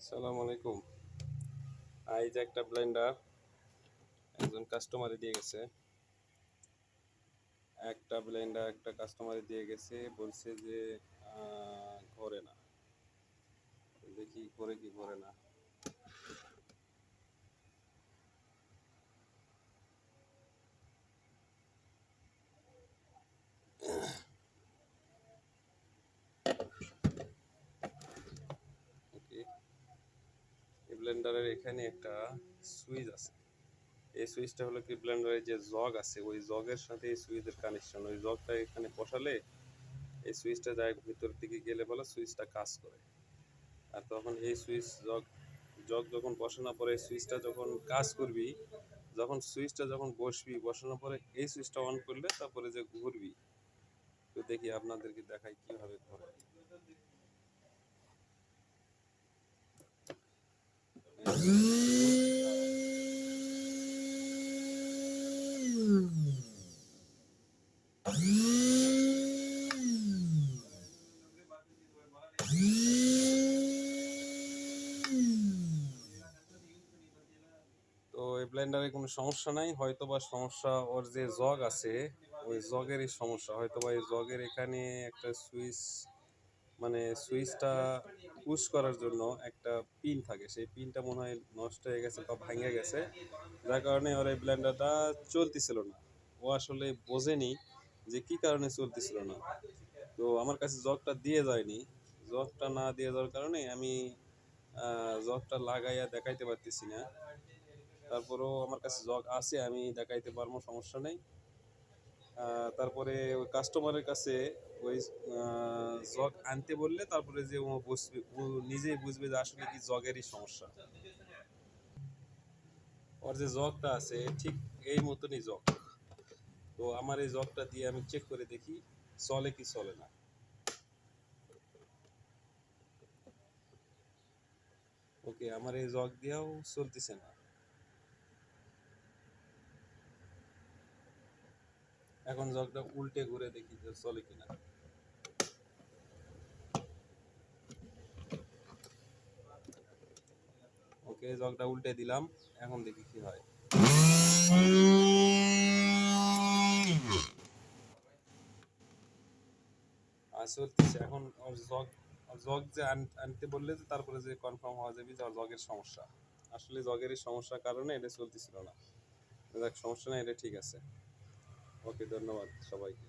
আসসালামু আলাইকুম। এই যে একটা ব্লেন্ডার একজন কাস্টমারে দিয়ে গেছে। একটা কাস্টমারে দিয়ে গেছে, বলছে যে ঘোরে না। দেখি করে কি ঘোরে না। ওকে, এই ব্লেন্ডারের এখানে একটা সুইচ আছে। এই সুইচটা হলো কি, ব্লেন্ডারের যে জগ আছে ওই জগের সাথে এই সুইচের কানেকশন। ওই জগটা এখানে বসালে এই সুইচটা যায় ভিতর দিকে, গেলে বলে সুইচটা কাজ করে। আর তখন এই সুইচ জগ জগ যখন বসানোর পরে সুইচটা যখন কাজ করবি, যখন সুইচটা যখন বসানোর পরে এই সুইচটা অন করলে তারপরে যে ঘুরবি। তো দেখি আপনাদেরকে দেখাই কিভাবে ঘোরে। তো এই ব্লেন্ডারে কোনো সমস্যা নাই, হয়তো বা সমস্যা ওর যে জগ আছে ওই জগেরই সমস্যা। হয়তো বা এই জগের এখানে একটা সুইচ, মানে সুইচটা পুশ করার জন্য একটা পিন থাকে, সেই পিনটা মনে হয় নষ্ট হয়ে গেছে বা ভেঙে গেছে, যার কারণে ওর এই ব্লেন্ডারটা চলতেছিল না। ও আসলে বোঝেনি যে কি কারণে চলতেছিল না। তো আমার কাছে জগটা দিয়ে যায়নি। জগটা না দিয়ে যাওয়ার কারণে আমি জগটা লাগাইয়া দেখাইতে পারতেছি না। তারপরেও আমার কাছে জগ আছে, আমি দেখাইতে পারবো, সমস্যা নেই। তারপরে ওই কাস্টমারের কাছে ওই জগ আনতে বললে তারপরে যে ও বুঝবে, ও নিজেই বুঝবে যে আসলে কি জগেরই সমস্যা। ওর যে জগটা আছে ঠিক এই মতনই জগ। তো আমার এই জগটা দিয়ে আমি চেক করে দেখি চলে কি চলে না। ওকে, আমার এই জগ দিয়েও চলতেছে না। এখন জগটা উল্টে ঘুরে দেখি যে চলে কিনা। ওকে, জগটা উল্টে দিলাম, এখন দেখি কি হয়। চলতেছে এখন। ওর জগ, জগ যে আনতে বললে যে তারপরে যে কনফার্ম হওয়া যাবে যে ওর জগের সমস্যা। আসলে জগেরই সমস্যার কারণে এটা চলতেছিল না। দেখ, সমস্যা নেই, এটা ঠিক আছে। ওকে, ধন্যবাদ সবাইকে।